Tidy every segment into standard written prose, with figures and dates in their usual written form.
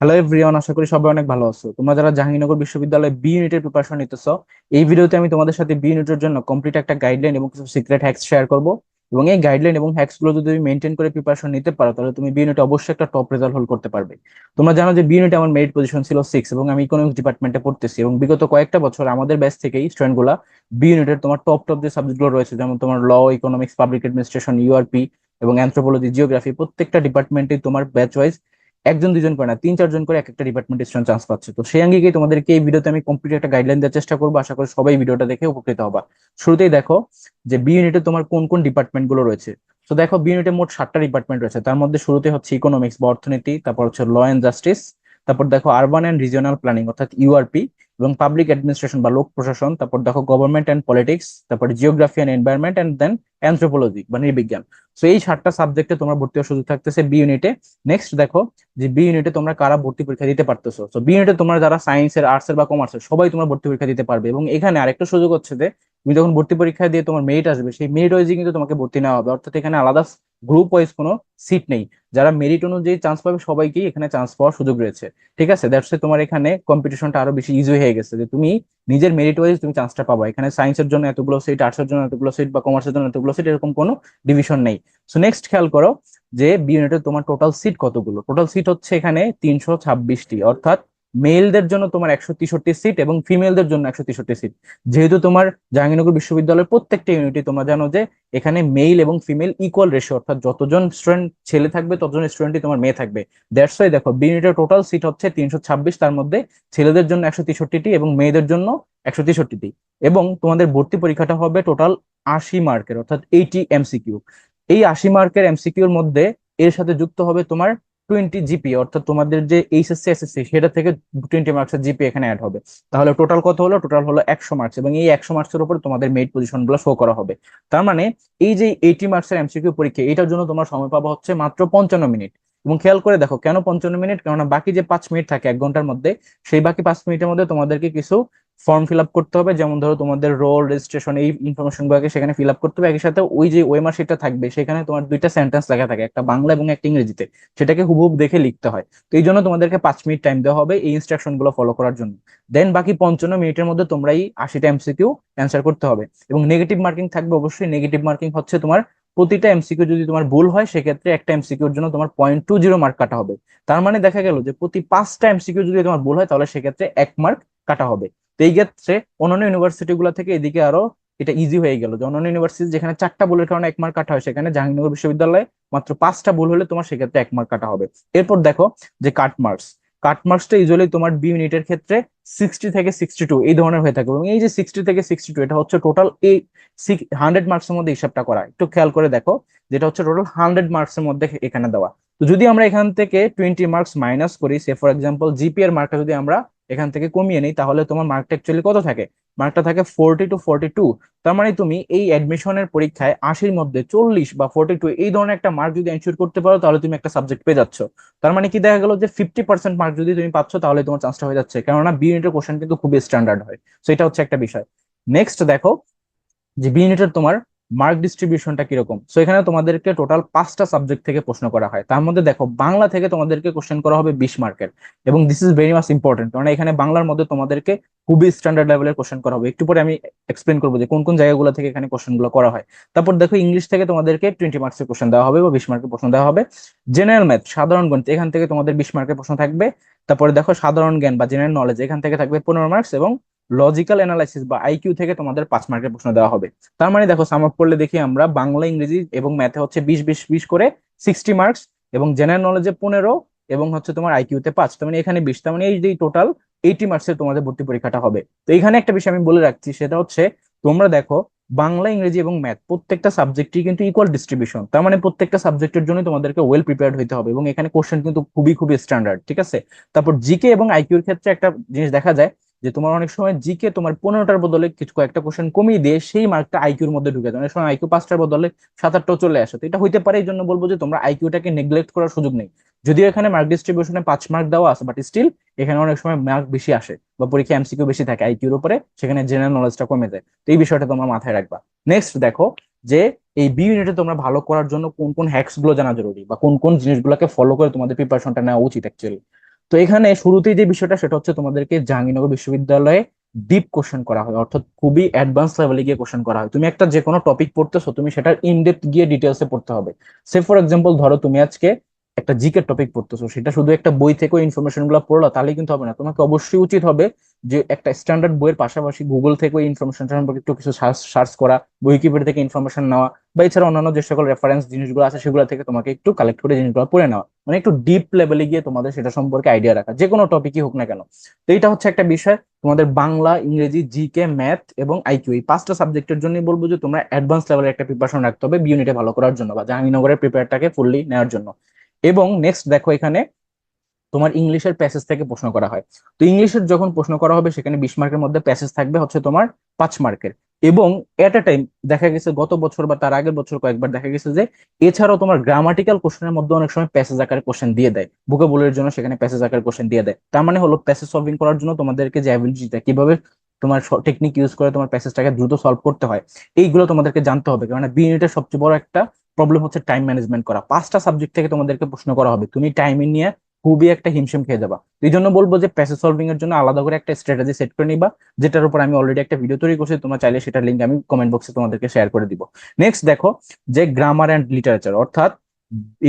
Hello everyone, আশা করি সবাই অনেক ভালো আছো। তোমরা যারা জাহাঙ্গীরনগর বিশ্ববিদ্যালয়ে বি ইউনিটের প্রিপারেশন নিতেছো, এই ভিডিওতে আমি তোমাদের সাথে বি ইউনিটের জন্য কমপ্লিট একটা গাইডলাইন এবং কিছু সিক্রেট হ্যাক্স শেয়ার করব। এবং এই গাইডলাইন এবং হ্যাক্স গুলো যদি তুমি মেনটেন করে প্রিপারেশন নিতে পারো, তাহলে তুমি বি ইউনিটে অবশ্যই একটা টপ রেজাল্ট হোল্ড করতে পারবে। তোমরা জানো যে বি ইউনিটে আমার মেরিট পজিশন ছিল 6, এবং আমি ইকোনমিক্স ডিপার্টমেন্টে পড়তেছি। এবং বিগত কয়েকটা বছর আমাদের ব্যাচ থেকেই স্টুডেন্ট গুলা বি ইউনিটের তোমার টপ টপ যে সাবজেক্ট গুলো রয়েছে, যেমন তোমার ল, ইকোনমিক্স, পাবলিক অ্যাডমিনিস্ট্রেশন, ইউআরপি এবং অ্যানথ্রোপোলজি, জিওগ্রাফি, প্রত্যেকটা ডিপার্টমেন্টে তোমার ব্যাচ ওয়াইজ একজন দুজন করে না, তিন চারজন করে এক একটা ডিপার্টমেন্ট স্টুডেন্ট চান্স পাচ্ছে। তো সেই আঙ্গিকে তোমাদেরকে এই ভিডিওতে আমি কমপ্লিট একটা গাইডলাইন দেওয়ার চেষ্টা করবো। আশা করি সবাই ভিডিওটা দেখে উপকৃত হবা। শুরুতেই দেখো যে বি ইউনিটে তোমার কোন কোন ডিপার্টমেন্ট গুলো রয়েছে। তো দেখো বি ইউনিটে মোট 7টা ডিপার্টমেন্ট রয়েছে। তার মধ্যে শুরুতে হচ্ছে ইকোনমিক্স বা অর্থনীতি, তারপর হচ্ছে ল অ্যান্ড জাস্টিস, তারপর দেখো আরবান অ্যান্ড রিজিওনাল প্ল্যানিং অর্থাৎ ইউআরপি, এবং পাবলিক অ্যাডমিনিস্ট্রেশন বা লোক প্রশাসন, তারপর দেখো গভর্নমেন্ট অ্যান্ড পলিটিক্স, তারপর geography and environment, and then anthropology বা নৃবিজ্ঞান। তো এই 7টা সাবজেক্টে তোমার ভর্তি হওয়ার সুযোগ থাকতেছে বি ইউনিটে। নেক্সট দেখো যে বি ইউনিটে তোমরা কারা ভর্তি পরীক্ষা দিতে পারতেছো। তো বি ইউনিটে তোমরা যারা সায়েন্সের, আর্টসের বা কমার্সের সবাই তোমরা ভর্তি পরীক্ষা দিতে পারবে। এবং এখানে আরেকটা সুযোগ হচ্ছে যে তুমি যখন ভর্তি পরীক্ষা দিয়ে তোমার মেরিট আসবে, সেই মেরিট ওয়াইজে কিন্তু তোমাকে ভর্তি নেওয়া হবে। অর্থাৎ এখানে আলাদা গ্রুপ ওয়াইজ কোনো সিট নেই। যারা মেরিট অনুযায়ী চান্স পাবে সবাইকেই এখানে চান্স পাওয়ার সুযোগ রয়েছে। ঠিক আছে, দ্যাটস তোমার এখানে কম্পিটিশনটা আরো বেশি ইজি হয়ে গেছে যে তুমি নিজের মেরিট ওয়াইজ তুমি চান্সটা পাবা। এখানে সায়েন্সের জন্য এতগুলো সিট, আর্টসের জন্য এতগুলো সিট বা কমার্সের জন্য এতগুলো সিট, এরকম কোনো ডিভিশন নেই। সো নেক্সট খেয়াল করো যে বি ইউনিটে তোমার টোটাল সিট কতগুলো। টোটাল সিট হচ্ছে এখানে 326টি, অর্থাৎ মেলদের জন্য তোমার 163 সিট এবং ফিমেলদের জন্য 163 সিট। যেহেতু তোমার জাহাঙ্গীরনগর বিশ্ববিদ্যালয়ের প্রত্যেকটা ইউনিটে তোমরা জানো যে এখানে মেল এবং ফিমেল ইকুয়াল রেশিও, অর্থাৎ যতজন স্টুডেন্ট ছেলে থাকবে ততজন স্টুডেন্টই তোমার মেয়ে থাকবে। দ্যাটস ওয়াই দেখো বি ইউনিটের টোটাল সিট হচ্ছে 326, তার মধ্যে ছেলেদের জন্য 163টি এবং মেয়েদের জন্য 163টি। এবং তোমাদের ভর্তি পরীক্ষাটা হবে টোটাল 80 মার্কের, অর্থাৎ 80 MCQ। এই 80 মার্কের এমসিকিউর মধ্যে এর সাথে যুক্ত হবে তোমার 20 জিপি, অর্থাৎ তোমাদের যে এইচএসসি এসএসসি সেটা থেকে 20 মার্কসের জিপি এখানে অ্যাড হবে। তাহলে টোটাল কত হলো? টোটাল হলো 100 মার্কস, এবং এই 100 মার্কসের উপর তোমাদের মেরিট পজিশন গুলো শো করা হবে। তার মানে এই যে 80 মার্কসের এমসিকিউ পরীক্ষা, এটার জন্য তোমার সময় পাবা হচ্ছে মাত্র 55 মিনিট। এবং খেয়াল করে দেখো কেন 55 মিনিট, কেননা বাকি যে 5 মিনিট থাকে 1 ঘন্টার মধ্যে, সেই বাকি 5 মিনিটের মধ্যে তোমাদেরকে কিছু ফর্ম ফিল আপ করতে হবে। যেমন ধরো তোমাদের রোল, রেজিস্ট্রেশন, এই ইনফরমেশন গুলোকে সেখানে ফিল আপ করতে হবে। একই সাথে ওই যে ওয়েমার শিটটা থাকবে, সেখানে তোমার দুইটা সেন্টেন্স লেখা থাকে, একটা বাংলা এবং একটা ইংরেজিতে, সেটাকে হুবহুব দেখে লিখতে হয়। তো এই জন্য তোমাদেরকে 5 মিনিট টাইম দেওয়া হবে এই ইনস্ট্রাকশন গুলো ফলো করার জন্য। দেন বাকি 55 মিনিটের মধ্যে তোমরা এই 80টা এমসিকিউ অ্যান্সার করতে হবে। এবং নেগেটিভ মার্কিং থাকবে অবশ্যই। নেগেটিভ মার্কিং হচ্ছে তোমার প্রতিটা এমসিকিউ যদি তোমার ভুল হয়, সেক্ষেত্রে একটা এমসিকিউর জন্য তোমার 0.20 মার্ক কাটা হবে। তার মানে দেখা গেল যে প্রতি 5টা এমসিকিউ যদি তোমার ভুল হয়, তাহলে সেক্ষেত্রে 1 মার্ক কাটা হবে। তো এই ক্ষেত্রে অন্যান্য ইউনিভার্সিটি গুলো থেকে এদিকে আরো এটা ইজি হয়ে গেল যে অন্যান্য ইউনিভার্সিটি যেখানে 4টা ভুলের কারণে 1 মার্ক কাটা হয়, সেখানে জাহাঙ্গীরনগর বিশ্ববিদ্যালয়ে মাত্র 5টা ভুল হলে তোমার সেক্ষেত্রে 1 মার্ক কাটা হবে। এরপর দেখো যে কাট মার্কস। কাট মার্কসটা ইউজুয়ালি তোমার বি ইউনিটের ক্ষেত্রে 60 থেকে 62 এই ধরনের হয়ে থাকে। এবং এই যে 60 থেকে 62, এটা হচ্ছে টোটাল এই 100 মার্কসের মধ্যে হিসাবটা করা। একটু খেয়াল করে দেখো, যেটা হচ্ছে টোটাল 100 মার্কসের মধ্যে এখানে দেওয়া। তো যদি আমরা এখান থেকে 20 মার্কস মাইনাস করি, সে ফর এক্সাম্পল জিপি এর মার্কটা যদি আমরা এখান থেকে কমিয়ে নেই, তাহলে তোমার মার্কটা অ্যাকচুয়ালি কত থাকে? মার্কটা থাকে 40 to 42। তার মানে তুমি এই অ্যাডমিশনের পরীক্ষায় 80-র মধ্যে 40 বা 42 এই ধরনের একটা মার্ক যদি এনশিওর করতে পারো, তাহলে তুমি একটা সাবজেক্ট পেয়ে যাচ্ছ। তার মানে কি দেখা গেল যে 50% মার্ক যদি তুমি পাচ্ছ, তাহলে তোমার চান্সটা হয়ে যাচ্ছে, কেননা বি ইউনিটের কোশ্চেন কিন্তু খুবই স্ট্যান্ডার্ড হয়। তো এটা হচ্ছে একটা বিষয়। নেক্সট দেখো যে বি ইউনিটের তোমার মার্ক ডিস্ট্রিবিউশনটা কিরকম। সো এখানে তোমাদেরকে টোটাল 5টা সাবজেক্ট থেকে প্রশ্ন করা হয়। তার মধ্যে দেখো বাংলা থেকে তোমাদেরকে কোশ্চেন করা হবে 20 মার্কের। এবং this is very much important, কারণ এখানে বাংলার মধ্যে তোমাদেরকে খুবই স্ট্যান্ডার্ড লেভেলের কোশ্চেন করা হবে। একটু পরে আমি এক্সপ্লেন করবো যে কোন কোন জায়গাগুলো থেকে এখানে কোশ্চেন গুলো করা হয়। তারপর দেখো ইংলিশ থেকে তোমাদেরকে 20 মার্কসের কোশ্চেন দেওয়া হবে বা 20 মার্কের প্রশ্ন দেওয়া হবে। জেনারেল ম্যাথ, সাধারণ গণিত, এখান থেকে তোমাদের 20 মার্কের প্রশ্ন থাকবে। তারপরে দেখো সাধারণ জ্ঞান বা জেনারেল নলেজ, এখান থেকে থাকবে 15 মার্কস। এবং লজিক্যাল অ্যানালাইসিস বা আইকিউ থেকে তোমাদের 5 মার্কের প্রশ্ন দেওয়া হবে। তার মানে দেখো সাম আপ করলে দেখি আমরা বাংলা, ইংরেজি এবং ম্যাথে হচ্ছে 20 20 20 করে 60 মার্কস, এবং জেনারেল নলেজে 15, এবং হচ্ছে তোমার আইকিউতে 5, তার মানে এখানে 20। তার মানে এই যে টোটাল 80 মার্কসের তোমাদের ভর্তি পরীক্ষাটা হবে। তো এখানে একটা বিষয় আমি বলে রাখছি, সেটা হচ্ছে তোমরা দেখো বাংলা, ইংরেজি এবং ম্যাথ প্রত্যেকটা সাবজেক্টই কিন্তু ইকুয়াল ডিস্ট্রিবিউশন। তার মানে প্রত্যেকটা সাবজেক্টের জন্য তোমাদেরকে ওয়েল প্রিপেয়ার্ড হতে হবে, এবং এখানে কোশ্চেন কিন্তু খুবই খুবই স্ট্যান্ডার্ড। ঠিক আছে। তারপর জিকে এবং আইকিউর ক্ষেত্রে একটা জিনিস দেখা যায় যে তোমার অনেক সময় জিকে তোমার 15টার বদলে কিছু কয়েকটা কোশ্চেন কমিয়ে দিয়ে সেই মার্কটা আইকিউর মধ্যে ঢুকে যায়। অনেক সময় আইকিউ 5টার বদলে 7-8টাও চলে আসে। তো এটা হইতে পারে, এই জন্য বলবো যে তোমরা আইকিউটাকে নেগলেক্ট করার সুযোগ নেই। যদিও এখানে মার্ক ডিস্ট্রিবিউশনে 5 মার্ক দেওয়া আছে, বাট স্টিল এখানে অনেক সময় মার্ক বেশি আসে বা পরীক্ষা এমসিকিউ বেশি থাকে আইকিউর উপরে, সেখানে জেনারেল নলেজটা কমে যায়। তো এই বিষয়টা তোমরা মাথায় রাখবা। নেক্সট দেখো যে এই বি ইউনিটে তোমরা ভালো করার জন্য কোন কোন হ্যাক্স গুলো জানা জরুরি, বা কোন কোন জিনিসগুলোকে ফলো করে তোমাদের প্রিপারেশনটা নেওয়া উচিত অ্যাকচুয়ালি। তো এখানে শুরুতেই যে বিষয়টা সেটা হচ্ছে তোমাদেরকে জাহাঙ্গীরনগর বিশ্ববিদ্যালয়ে ডিপ কোশ্চেন করা হয়, অর্থাৎ খুবই অ্যাডভান্স লেভেলে গিয়ে কোশ্চেন করা হয়। তুমি একটা যে কোনো টপিক পড়তেছো, তুমি সেটার ইনডেপথ গিয়ে ডিটেলসে পড়তে হবে। সে ফর এক্সাম্পল ধরো তুমি আজকে একটা জিকে টপিক পড়তেছো, সেটা শুধু একটা বই থেকে ইনফরমেশন গুলো পড়লো তাহলে কিন্তু হবে না। তোমাকে অবশ্যই উচিত হবে যে একটা স্ট্যান্ডার্ড বইয়ের পাশাপাশি গুগল থেকে ওই ইনফরমেশন সম্পর্কে একটু কিছু সার্চ করা, উইকিপিডিয়া থেকে ইনফরমেশন নেওয়া, বা এছাড়া অন্যান্য যে সকল রেফারেন্স জিনিসগুলো আছে সেগুলো থেকে তোমাকে একটু কালেক্ট করে জিনিসগুলো পড়ে নেওয়া, মানে একটু ডিপ লেভেলে গিয়ে তোমাদের সেটা সম্পর্কে আইডিয়া রাখা, যে কোনো টপিকই হোক না কেন। তো এইটা হচ্ছে একটা বিষয়। তোমাদের বাংলা, ইংরেজি, জিকে, ম্যাথ এবং আইকিউ, এই পাঁচটা সাবজেক্টের জন্য বলবো যে তোমরা অ্যাডভান্স লেভেলের একটা প্রিপারেশন রাখতে হবে বি ইউনিটে ভালো করার জন্য, বা জাহাঙ্গীরনগরের প্রিপেয়ারটাকে ফুললি নেওয়ার জন্য। এবং নেক্সট দেখো, এখানে তোমার ইংলিশের প্যাসেজ থেকে প্রশ্ন করা হয়। তো ইংলিশের যখন প্রশ্ন করা হবে সেখানে 20 মার্কের মধ্যে প্যাসেজ থাকবে হচ্ছে তোমার 5 মার্কের। এবং এট এ টাইম দেখা গেছে গত বছর বা তার আগের বছর কয়েকবার দেখা গেছে যে এছাড়াও তোমার গ্রামাটিক্যাল কোশ্চেনের মধ্যে অনেক সময় প্যাসেজ আকারে কোশ্চেন দিয়ে দেয়, ভোকাবুলারির জন্য সেখানে প্যাসেজ আকারে কোশ্চেন দিয়ে দেয়। তার মানে হলো প্যাসেজ সলভিং করার জন্য তোমাদেরকে যে অ্যাবিলিটিটা, কিভাবে তোমার টেকনিক ইউজ করে তোমার প্যাসেজটাকে দ্রুত সলভ করতে হয়, এইগুলো তোমাদেরকে জানতে হবে। কারণ বি ইউনিটের সবচেয়ে বড় একটা প্রবলেম হচ্ছে টাইম ম্যানেজমেন্ট করা। 5টা সাবজেক্ট থেকে তোমাদেরকে প্রশ্ন করা হবে, তুমি টাইমিং নিয়ে খুবই একটা হিমশিম খেয়ে যাবা। এই জন্য বলবো যে প্যাসেজ সলভিং এর জন্য আলাদা করে একটা স্ট্র্যাটেজি সেট করে নিবা, যেটার উপর আমি অলরেডি একটা ভিডিও তৈরি করছি, তোমরা চাইলে সেটার লিঙ্ক আমি কমেন্ট বক্সে তোমাদেরকে শেয়ার করে দিব। নেক্সট দেখো, যে গ্রামার অ্যান্ড লিটারেচার, অর্থাৎ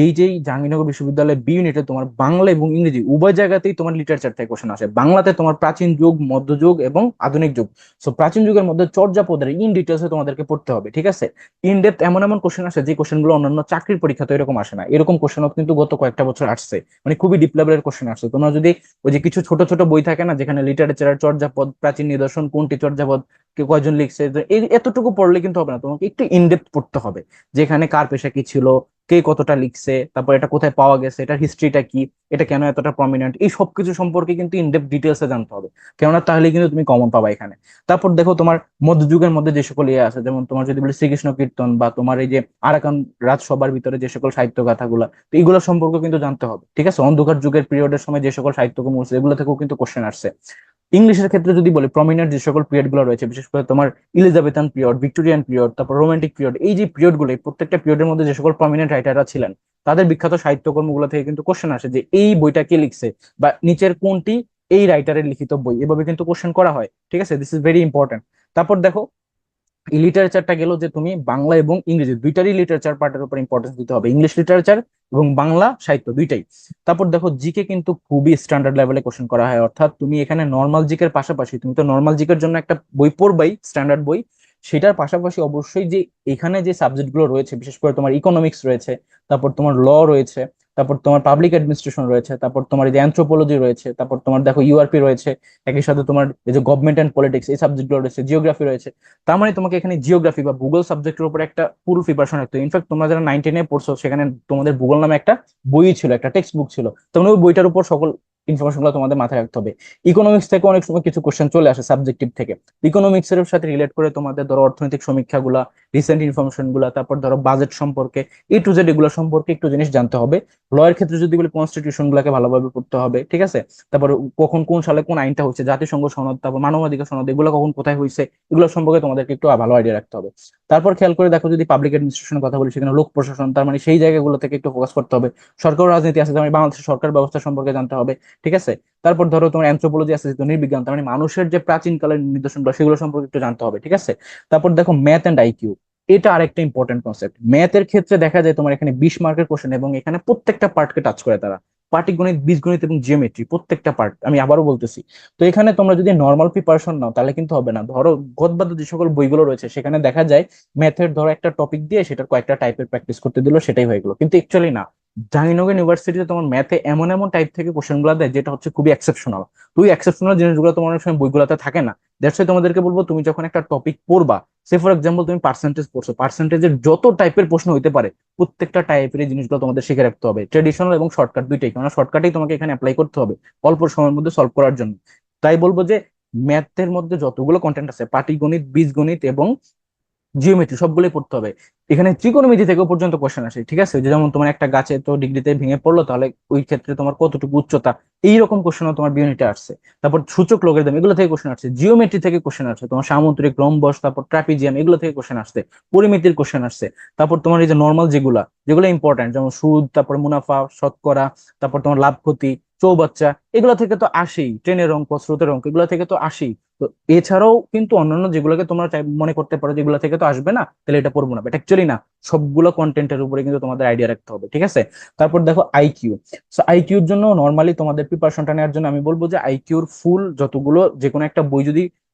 এই যে জাহাঙ্গীরনগর বিশ্ববিদ্যালয়ের বি ইউনিটে তোমার বাংলা এবং ইংরেজি উভয় জায়গাতেই তোমার লিটারেচার থেকে কোশ্চেন আসে। বাংলাতে তোমার প্রাচীন যুগ, মধ্যযুগ এবং আধুনিক যুগ। সো প্রাচীন যুগের মধ্যে চর্যাপদের ইন ডিটেলসে তোমাদেরকে পড়তে হবে, ঠিক আছে। ইন ডেপথ এমন এমন কোশ্চেন আসে যে কোশ্চেন গুলো অন্যান্য চাকরির পরীক্ষাতে এরকম আসে না। এরকম কোশ্চেনও কিন্তু গত কয়েকটা বছর আসছে, মানে খুবই ডিপ লেভেলের কোশ্চেন আসছে। তোমরা যদি ওই যে কিছু ছোট ছোট বই থাকে না যেখানে লিটারেচারের চর্যাপদ, প্রাচীন নিদর্শন, কোনটি চর্যাপদ, কে কয়জন লিখছে, তো এই এতটুকু পড়লে কিন্তু হবে না, তোমাকে একটু ইনডেপথ পড়তে হবে। যেখানে কার পেশা কি ছিল, কে কতটা লিখছে, তারপর এটা কোথায় পাওয়া গেছে, এটার হিস্ট্রিটা কি, এটা কেন এতটা প্রমিনেন্ট, এই সবকিছু সম্পর্কে কিন্তু ইনডেপথ ডিটেলসে জানতে হবে। কেননা তাহলে কিন্তু তুমি কমন পাবা এখানে। তারপর দেখো, তোমার মধ্যযুগের মধ্যে যে সকল ইয়ে আছে, যেমন তোমার যদি বলি শ্রীকৃষ্ণ কীর্তন, বা তোমার এই যে আরাকান রাজসভার ভিতরে যে সকল সাহিত্য গাথাগুলা, তো এগুলো সম্পর্কে কিন্তু জানতে হবে, ঠিক আছে। অন্ধকার যুগের পিরিয়ডের সময় যে সকল সাহিত্যকর্ম আছে এগুলো থেকেও কিন্তু কোশ্চেন আসছে। ইংলিশের ক্ষেত্রে যদি বলি, প্রমিনেন্ট যে সকল পিরিয়ড গুলো রয়েছে, বিশেষ করে তোমার ইলিজাবেথান পিরিয়ড, ভিক্টোরিয়ান পিরিয়ড, তারপর রোমান্টিক পিরিয়ড, এই যে পিরিয়ড গুলো, এই প্রত্যেকটা পিরিয়ডের মধ্যে যে সকল প্রমিনেন্ট রাইটাররা ছিলেন তাদের বিখ্যাত সাহিত্যকর্মগুলো থেকে কিন্তু কোশ্চেন আসে যে এই বইটা কে লিখছে, বা নিচের কোনটি এই রাইটারের লিখিত বই, এভাবে কিন্তু কোশ্চেন করা হয়, ঠিক আছে। This is very important. তারপর দেখো, এই লিটারেচারটা গেল যে তুমি বাংলা এবং ইংরেজি দুইটারই লিটারেচার পার্টের উপর ইম্পর্টেন্স দিতে হবে, ইংলিশ লিটারেচার এবং বাংলা সাহিত্য দুইটাই। তারপর দেখো, জিকে কিন্তু খুবই স্ট্যান্ডার্ড লেভেলে কোশ্চেন করা হয়, অর্থাৎ তুমি এখানে নর্মাল জিকের পাশাপাশি, তুমি তো নর্মাল জিকের জন্য একটা বই পড়বাই, স্ট্যান্ডার্ড বই, সেটার পাশাপাশি অবশ্যই যে এখানে যে সাবজেক্ট গুলো রয়েছে, বিশেষ করে তোমার ইকোনমিক্স রয়েছে, তারপর তোমার ল রয়েছে, তারপর তোমার পাবলিক অ্যাডমিনিস্ট্রেশন রয়েছে, তারপর তোমার এই যে অ্যানথ্রোপোলজি রয়েছে, তারপর তোমার দেখো ইউআরপি রয়েছে, একই সাথে তোমার এই যে গভর্নমেন্ট অ্যান্ড পলিটিক্স, এই সাবজেক্ট গুলো রয়েছে, জিওগ্রাফি রয়েছে। তার মানে তোমাকে এখানে জিওগ্রাফি বা ভূগোল সাবজেক্টের উপর একটা পুরো প্রিপারেশন রাখতে হবে। ইনফ্যাক্ট তোমরা যারা 9-10-এ পড়ছো সেখানে তোমাদের ভূগোল নামে একটা বই ছিল, একটা টেক্সট বুক ছিল, তোমরা ওই বইটার উপর সকল ইনফরমেশন গুলো তোমাদের মাথায় রাখতে হবে। ইকোনমিক্স থেকে অনেক সময় কিছু কোশ্চেন চলে আসে সাবজেক্টিভ থেকে, ইকোনমিক্স এর সাথে রিলেট করে তোমাদের ধরো অর্থনৈতিক সমীক্ষা গুলা, রিসেন্ট ইনফরমেশন গুলা, তারপর ধরো বাজেট সম্পর্কে, A to Z এগুলো সম্পর্কে একটু জিনিস জানতে হবে। ল এর ক্ষেত্রে যদি বলি, কনস্টিটিউশন গুলাকে ভালোভাবে পড়তে হবে, ঠিক আছে। তারপর কখন কোন সালে কোন আইনটা হচ্ছে, জাতিসংঘ সনদ, তারপর মানবাধিকার সনদ, এগুলো কখন কোথায় হয়েছে, এগুলো সম্পর্কে তোমাদেরকে একটু ভালো আইডিয়া রাখতে হবে। তারপর খেয়াল করে দেখো, যদি পাবলিক অ্যাডমিনিস্ট্রেশনের কথা বলি, সেখানে লোক প্রশাসন, তার মানে সেই জায়গাগুলো থেকে একটু ফোকাস করতে হবে। সরকার রাজনীতি আছে, তার মানে বাংলাদেশের সরকার ব্যবস্থা সম্পর্কে জানতে হবে, ঠিক আছে। তারপর ধরো তোমার অ্যানথ্রোপোলজি আছে, যেহেতু নৃবিজ্ঞান, তার মানে মানুষের যে প্রাচীন কালের নিদর্শনগুলো সেগুলো সম্পর্কে একটু জানতে হবে, ঠিক আছে। তারপর দেখো, ম্যাথ এন্ড আইকিউ, এটা আরেকটা ইম্পর্টেন্ট কনসেপ্ট। ম্যাথের ক্ষেত্রে দেখা যায় তোমার এখানে 20 মার্কের কোশ্চেন, এবং এখানে প্রত্যেকটা পার্টকে টাচ করে তারা, পাটিগণিত, বীজগণিত এবং জিওমেট্রি, প্রত্যেকটা পার্ট, আমি আবারও বলতেছি। তো এখানে তোমরা যদি নর্মাল প্রিপারেশন নাও তাহলে কিন্তু হবে না। ধরো গদবাদ্য যে সকল বইগুলো রয়েছে সেখানে দেখা যায় ম্যাথের ধরো একটা টপিক দিয়ে সেটার কয়েকটা টাইপের প্র্যাকটিস করতে দিল, সেটাই হয়ে গেলো, কিন্তু অ্যাকচুয়ালি না। জাহাঙ্গীরনগর ইউনিভার্সিটিতে তোমার ম্যাথে এমন এমন টাইপ থেকে কোশ্চেন গুলো দেয় যেটা হচ্ছে খুবই এক্সেপশনাল। তো ওই এক্সেপশনাল জিনিসগুলো তোমার অনেক সময় বইগুলোতে থাকে না। দ্যাটস ওয়াই তোমাদেরকে বলবো, তুমি যখন একটা টপিক পড়বা, সে ফর এক্সাম্পল তুমি পার্সেন্টেজ পড়ছো, পার্সেন্টেজের যত টাইপের প্রশ্ন হইতে পারে প্রত্যেকটা টাইপের এই জিনিসগুলো তোমাদের শিখে রাখতে হবে, ট্রেডিশনাল এবং শর্টকাট দুইটাই, কারণ শর্টকাটেই তোমাকে এখানে অ্যাপ্লাই করতে হবে অল্প সময়ের মধ্যে সলভ করার জন্য। তাই বলবো যে ম্যাথের মধ্যে যতগুলো কন্টেন্ট আছে, পাটিগণিত, বীজগণিত এবং জিওমেট্রি, সবগুলোই পড়তে হবে। এখানে ত্রিকোণমিতি থেকে পর্যন্ত কোশ্চেন আসে, ঠিক আছে। যে যেমন তোমার একটা গাছে তো ডিগ্রিতে ভেঙে পড়লো, তাহলে ওই ক্ষেত্রে তোমার কতটুকু উচ্চতা, এইরকম কোশ্চেনও তোমার বিউনিটে আসছে। তারপর সূচক লগারিদম, এগুলো থেকে কোশ্চেন আসছে। জিওমেট্রি থেকে কোশ্চেন আসছে, তোমার সামুদ্রিক রম্বস, তারপর ট্রাপিজিয়াম, এগুলো থেকে কোশ্চেন আসছে। পরিমিতির কোশ্চেন আসছে। তারপর তোমার এই যে নর্মাল যেগুলো যেগুলো ইম্পর্টেন্ট, যেমন সুদ, তারপর মুনাফা, শতকরা, তারপর তোমার লাভ ক্ষতি, চৌবাচ্চা, এগুলো থেকে তো আসেই, ট্রেনের অঙ্ক, স্রোতের অঙ্ক, এগুলো থেকে তো আসেই। তো এছাড়াও কিন্তু অন্যান্য যেগুলোকে তোমরা মনে করতে পারো যেগুলো থেকে তো আসবে না, তাহলে এটা পড়বো না, বাট অ্যাকচুয়ালি না, সবগুলো কন্টেন্টের উপরে কিন্তু তোমাদের আইডিয়া রাখতে হবে, ঠিক আছে? তারপর দেখো আইকিউ। সো আইকিউর জন্য নর্মালি তোমাদের প্রিপারেশনটা নেওয়ার জন্য আমি বলবো যে আইকিউর ফুল যতগুলো, যে কোনো একটা বই যদি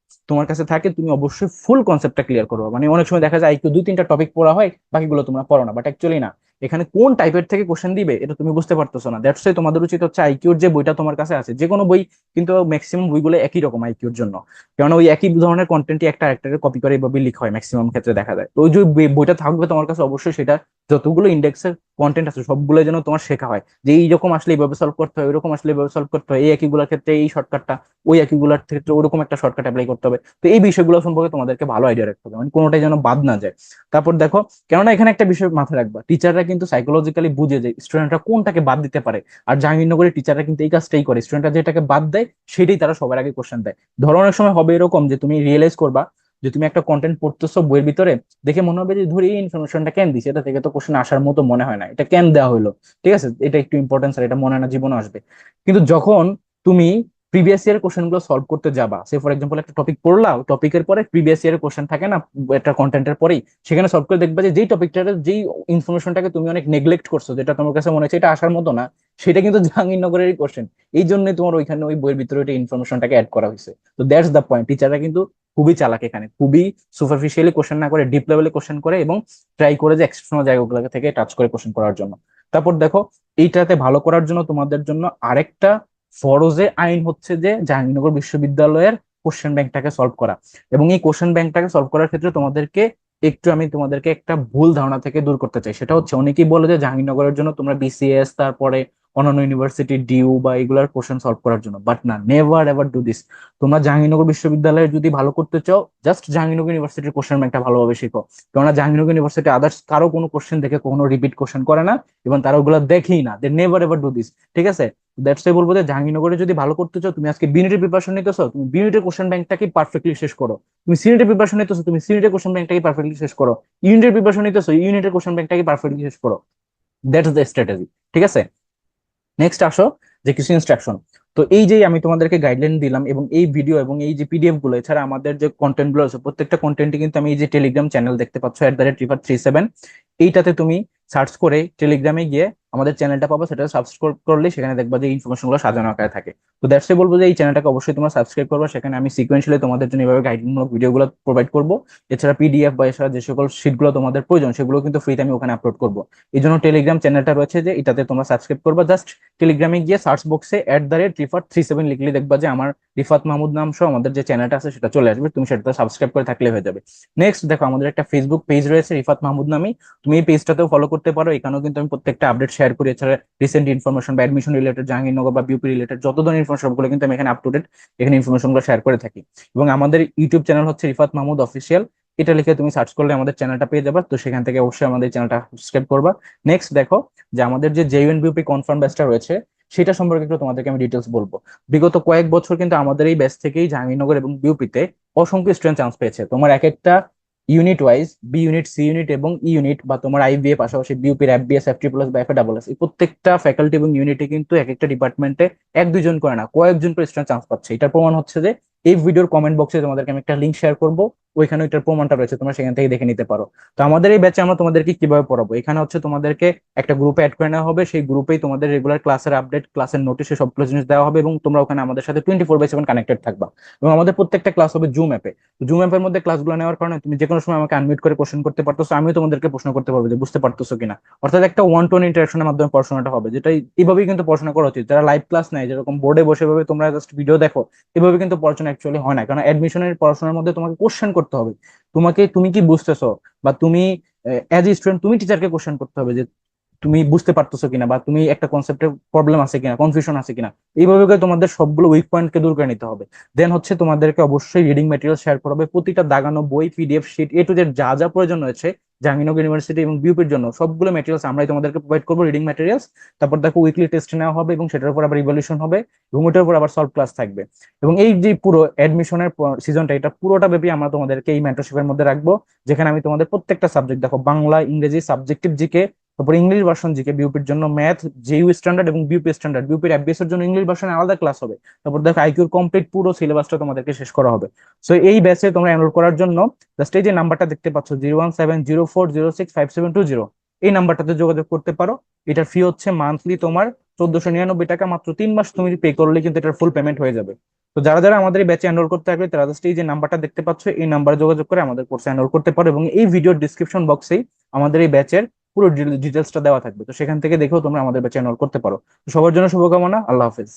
তোমার কাছে থাকে, তুমি অবশ্যই ফুল কনসেপ্টটা ক্লিয়ার করো। মানে অনেক সময় দেখা যায় আইকিউ 2-3টা টপিক পড়া হয়, বাকিগুলো তোমরা পড়ো না, বাট অ্যাকচুয়ালি না, এখানে কোন টাইপের থেকে কোশ্চেন দিবে এটা তুমি বুঝতে পারতেছো না। দ্যাটস ওয়াই তোমাদের উচিত হচ্ছে আইকিউর যে বইটা তোমার কাছে আছে, যে কোনো বই, কিন্তু ম্যাক্সিমাম বইগুলো একই রকম আইকিউর জন্য, কেননা ওই একই ধরনের কন্টেন্টই একটা আরেকটাকে কপি করে এভাবে লিখা হয় ম্যাক্সিমাম ক্ষেত্রে দেখা যায়। তো ওই যে বইটা থাকবে তোমার কাছে, অবশ্যই সেটা যতগুলো ইন্ডেক্সের কন্টেন্ট আছে সবগুলো যেন তোমার শেখা হয়, যে এইরকম আসলে এইভাবে সলভ করতে হয়, ওইরকম আসলে এইভাবে সলভ করতে হয়, এই একইগুলোর ক্ষেত্রে এই শর্টকাটটা, ওই একইগুলোর ক্ষেত্রে ওরকম একটা শর্টকাট অ্যাপ্লাই করতে হবে। তো এই বিষয়গুলো সম্পর্কে তোমাদেরকে ভালো আইডিয়া রাখতে হবে, মানে কোনোটাই যেন বাদ না যায়। তারপর দেখো, কেননা এখানে একটা বিষয় মাথায় রাখবা, টিচাররা কিন্তু সাইকোলজিক্যালি বুঝে যে স্টুডেন্টরা কোনটাকে বাদ দিতে পারে। আর জাহাঙ্গীরনগরের টিচাররা কিন্তু এই কাজটাই করে, স্টুডেন্টরা যেটাকে বাদ দেয় সেটাই তারা সবার আগে কোশ্চেন দেয়। ধরো অনেক সময় হবে এরকম যে তুমি রিয়েলাইজ করবা যে তুমি একটা কন্টেন্ট পড়তেছো বইয়ের ভিতরে, দেখে মনে হবে যে ধরি এই ইনফরমেশনটা কেন দিছে, এটা থেকে তো কোশ্চেন আসার মতো মনে হয় না, এটা কেন দেওয়া হলো, ঠিক আছে, এটা একটু ইম্পর্টেন্স, আর এটা মনে হয় না জীবনে আসবে। কিন্তু যখন তুমি প্রিভিয়াস ইয়ার কোশ্চেন গুলো সলভ করতে যাবা, সে ফর এক্সাম্পল একটা টপিক পড়লা, টপিকের পরে প্রিভিয়াস ইয়ারের কোশ্চেন থাকে না একটা কন্টেন্টের পরেই, সেখানে সলভ করে দেখবা যে যেই টপিকটার যেই ইনফরমেশনটাকে তুমি অনেক নেগলেক্ট করছো, যেটা তোমার কাছে মনে হচ্ছে এটা আসার মতো না, সেটা কিন্তু জাহাঙ্গীরনগরেরই কোশ্চেন। এই জন্য তোমার ওইখানে ওই বইয়ের ভিতরে ওই ইনফরমেশনটাকে অ্যাড করা হয়েছে। তো দ্যাটস দ্য পয়েন্ট, টিচাররা কিন্তু খুবই চালাক এখানে, খুবই সুপারফিশিয়ালি কোশ্চেন না করে ডিপ লেভেলে কোশ্চেন করে, এবং ট্রাই করে যে এক্সেপশনাল জায়গাগুলো থেকে টাচ করে কোশ্চেন করার জন্য। তারপর দেখো, এইটাতে ভালো করার জন্য তোমাদের জন্য আরেকটা ফরজে আইন হচ্ছে যে জাহাঙ্গীরনগর বিশ্ববিদ্যালয়ের কোশ্চেন ব্যাংকটাকে সলভ করা। এবং এই কোশ্চেন ব্যাংকটাকে সলভ করার ক্ষেত্রে তোমাদেরকে একটু, আমি তোমাদেরকে একটা ভুল ধারণা থেকে দূর করতে চাই, সেটা হচ্ছে অনেকেই বলে যে জাহাঙ্গীরনগরের জন্য তোমরা বিসিএস, তারপরে অন্যান্য ইউনিভার্সিটি ডিউ বা এগুলার কোশ্চেন সলভ করার জন্য, বাট না, নেভার এভার ডু দিস। তোমরা জাহাঙ্গীরনগর বিশ্ববিদ্যালয়ে যদি ভালো করতে চাও, জাস্ট জাহাঙ্গীরনগর ইউনিভার্সিটির কোশ্চেন ব্যাংকটা ভালোভাবে শিখো। কেননা জাহাঙ্গীরনগর ইউনিভার্সিটি আদার্স কারো কোনো কোশ্চেন দেখে কোনো রিপিট কোশ্চেন করে না, এবং তারা ওগুলো দেখেই না, they never ever do this, ঠিক আছে? দ্যাটস ওয়াই বলবো যে জাহাঙ্গীরনগরে যদি ভালো করতে চাও, তুমি আজকে বিনিটের প্রিপারেশন নিতেছো, তুমি বিনিটের কোশ্চেন ব্যাংকটাকে পারফেক্টলি শেষ করো। তুমি সিনিটের প্রিপারেশন নিতেছো, তুমি সিনিটের কোশ্চেন ব্যাংকটাকে পারফেক্টলি শেষ করো। ইউনিটের প্রিপারেশন নিতেছো, ইউনিটের কোশ্চেন ব্যাংকটাকে পারফেক্টলি শেষ করো। দ্যাটস দ্য স্ট্র্যাটেজি, ঠিক আছে? নেক্সট আসো, যে কিছু ইনস্ট্রাকশন। তো এই যে আমি তোমাদেরকে গাইডলাইন দিলাম, এবং এই ভিডিও এবং এই যে পিডিএফ গুলো, এছাড়া আমাদের যে কন্টেন্ট গুলো আছে, প্রত্যেকটা কন্টেন্টে কিন্তু আমি এই যে টেলিগ্রাম চ্যানেল দেখতে পাচ্ছ @river37, এইটাতে তুমি সার্চ করে টেলিগ্রামে গিয়ে আমাদের চ্যানেলটা পাবো, সেটা সাবস্ক্রাইব করলে সেখানে দেখবা যে ইনফরমেশন গুলো সাজানো আকারে থাকে। তো দ্যাটস বলবো যে এই চ্যানেলটাকে অবশ্যই তোমরা সাবস্ক্রাইব করবে, সেখানে আমি সিকোয়েন্সিয়ালি তোমাদের জন্য এইভাবে গাইডলাইনমূলক ভিডিওগুলো প্রোভাইড করবো। এছাড়া পিডিএফ বা এছাড়া যে সকল শিটগুলো তোমাদের প্রয়োজন, সেগুলো কিন্তু ফ্রিতে আমি ওখানে আপলোড করবো। এই জন্য টেলিগ্রাম চ্যানেলটা রয়েছে, যে এটাতে তোমরা সাবস্ক্রাইব করবা। জাস্ট টেলিগ্রামে গিয়ে সার্চ বক্সে @রিফাত37 লিখলে দেখবা যে আমার রিফাত মাহমুদ নাম সহ আমাদের যে চ্যানেলটা আছে সেটা চলে আসবে, তুমি সেটাতে সাবস্ক্রাইব করে থাকলে হয়ে যাবে। নেক্সট দেখো, আমাদের একটা ফেসবুক পেজ রয়েছে রিফাত মাহমুদ নামে, তুমি এই পেজটাতেও ফলো করতে পারো, এখানেও কিন্তু আমি প্রত্যেকটা আপডেট শেয়ার করি। এছাড়া রিসেন্ট ইনফরমেশন বা অ্যাডমিশন রিলেটেড, জাহাঙ্গীরনগর বা বিউপি রিলেটেড যত ধরনের ইনফরমেশন গুলো কিন্তু আমি এখানে আপ টু ডেট এখানে ইনফরমেশন গুলো শেয়ার করে থাকি। এবং আমাদের ইউটিউব চ্যানেল হচ্ছে রিফাত মাহমুদ অফিসিয়াল, এটা লিখে তুমি সার্চ করলে আমাদের চ্যানেলটা পেয়ে যাবে, তো সেখান থেকে অবশ্যই আমাদের চ্যানেলটা সাবস্ক্রাইব করবা। নেক্সট দেখো, যে আমাদের যে জেইউএন বিউপি কনফার্ম ব্যাচটা রয়েছে, সেটা সম্পর্কে একটু তোমাদেরকে আমি ডিটেলস বলবো। বিগত কয়েক বছর কিন্তু আমাদের এই ব্যাচ থেকেই জাহাঙ্গীরনগর এবং বিউপিতে অসংখ্য স্টুডেন্ট চান্স পেয়েছে। তোমার এক একটা unit wise, B unit, C unit এবং ই ইউনিট, বা তোমার আইবিএ পাশাপাশি বিউপির এফবিএস, এফ++ বা এফএ++, এই প্রত্যেকটা ফ্যাকাল্টি এবং ইউনিটে কিন্তু এক একটা ডিপার্টমেন্টে এক দুইজন করে না, কয়েকজন করে স্টুডেন্ট চান্স পাচ্ছে। এটার প্রমাণ হচ্ছে যে এই ভিডিওর কমেন্ট বক্সে তোমাদেরকে আমি একটা লিঙ্ক শেয়ার করবো, ওইখানে এটার প্রমাণটা রয়েছে, তোমরা সেখান থেকে দেখে নিতে পারো। তো আমাদের এই ব্যাচে আমরা তোমাদেরকে কিভাবে পড়াবো, এখানে হচ্ছে তোমাদেরকে একটা গ্রুপে অ্যাড করে নেওয়া হবে, সেই গ্রুপেই তোমাদের রেগুলার ক্লাসের আপডেট, ক্লাসের নোটিশ, সবগুলো জিনিস দেওয়া হবে, এবং তোমরা ওখানে আমাদের সাথে 24/7 কানেক্টেড থাকবা। এবং আমাদের প্রত্যেকটা ক্লাস হবে জুম অ্যাপে। জুম অ্যাপের মধ্যে ক্লাসগুলো নেওয়ার কারণে তুমি যে কোনো সময় আমাকে আনমিউট করে কোশ্চেন করতে পারতেছো, আমিও তোমাদেরকে প্রশ্ন করতে পারবো যে বুঝতে পারতেছো কিনা। অর্থাৎ একটা ওয়ান টু ওয়ান ইন্টারাকশনের মাধ্যমে পড়াশোনাটা হবে, যেটা এইভাবেই কিন্তু পড়াশোনা করা উচিত। যারা লাইভ ক্লাস নেয়, যেরকম বোর্ডে বসে ভাবে তোমরা জাস্ট ভিডিও দেখো, এভাবে কিন্তু পড়াশোনা অ্যাকচুয়ালি হয় না। কারণ অ্যাডমিশনের পড়াশোনার মধ্যে তোমাকে কোশ্চেন করতে হবে, তুমি কি বুঝতেছো, বা তুমি অ্যাজ এ স্টুডেন্ট তুমি টিচারকে কোশ্চেন করতে হবে যে তুমি বুঝতে পারতেছো কিনা, বা তুমি একটা কনসেপ্টের প্রবলেম আছে কিনা, কনফিউশন আছে কিনা। এইভাবে করে তোমাদের সবগুলো উইক পয়েন্টকে দূর করে নিতে হবে। দেন হচ্ছে তোমাদেরকে অবশ্যই রিডিং ম্যাটেরিয়াল শেয়ার করা হবে, প্রতিটা দাগানো বই, PDF sheet, A to Z যা যা প্রয়োজন রয়েছে জাহাঙ্গীরনগর ইউনিভার্সিটি এবং বিউপির জন্য, সবগুলো ম্যাটেরিয়ালস আমরাই তোমাদেরকে প্রোভাইড করবো, রিডিং ম্যাটেরিয়ালস। তারপর দেখো উইকলি টেস্ট নেওয়া হবে, এবং সেটার উপর আবার ইভ্যালুয়েশন হবে, এবং ওটার উপর আবার সলভ ক্লাস থাকবে। এবং এই যে পুরো অ্যাডমিশনের সিজনটা, এটা পুরোটা ব্যাপী আমরা তোমাদেরকে এই মেন্টরশিপের মধ্যে রাখবো, যেখানে আমি তোমাদের প্রত্যেকটা সাবজেক্ট, দেখো বাংলা, ইংরেজি, সাবজেক্টিভ জিকে, তারপর ইংলিশ ভার্সন জিকে বিউপির জন্য ম্যাথ, জেইউ স্ট্যান্ডার্ড এবং বিউপি স্ট্যান্ডার্ড, বিউপির এফবিএস এর জন্য ইংলিশ ভার্সনে আলাদা ক্লাস হবে। তারপর দেখো আইকিউর কমপ্লিট পুরো সিলেবাসটা তোমাদেরকে শেষ করা হবে। সো এই ব্যাচে তোমরা এনরোল করার জন্য জাস্ট এই যে নাম্বারটা দেখতে পাচ্ছ 01704065720, এই নাম্বারটাতে যোগাযোগ করতে পারো। এটার ফি হচ্ছে মান্থলি তোমার 1499 টাকা, মাত্র 3 মাস তুমি পে করলে কিন্তু এটার ফুল পেমেন্ট হয়ে যাবে। তো যারা যারা আমাদের এই ব্যাচে এনরোল করতে থাকবে তারা জাস্ট এই যে নাম্বারটা দেখতে পাচ্ছ এই নাম্বারে যোগাযোগ করে আমাদের কোর্সে এনরোল করতে পারো, এবং এই ভিডিওর ডিসক্রিপশন বক্সেই আমাদের এই ব্যাচের পুরো ডিটেলসটা দেওয়া থাকবে, তো সেখান থেকে দেখেও তোমরা আমাদের ব্যাচে এনরোল করতে পারো। তো সবার জন্য শুভকামনা, আল্লাহ হাফেজ।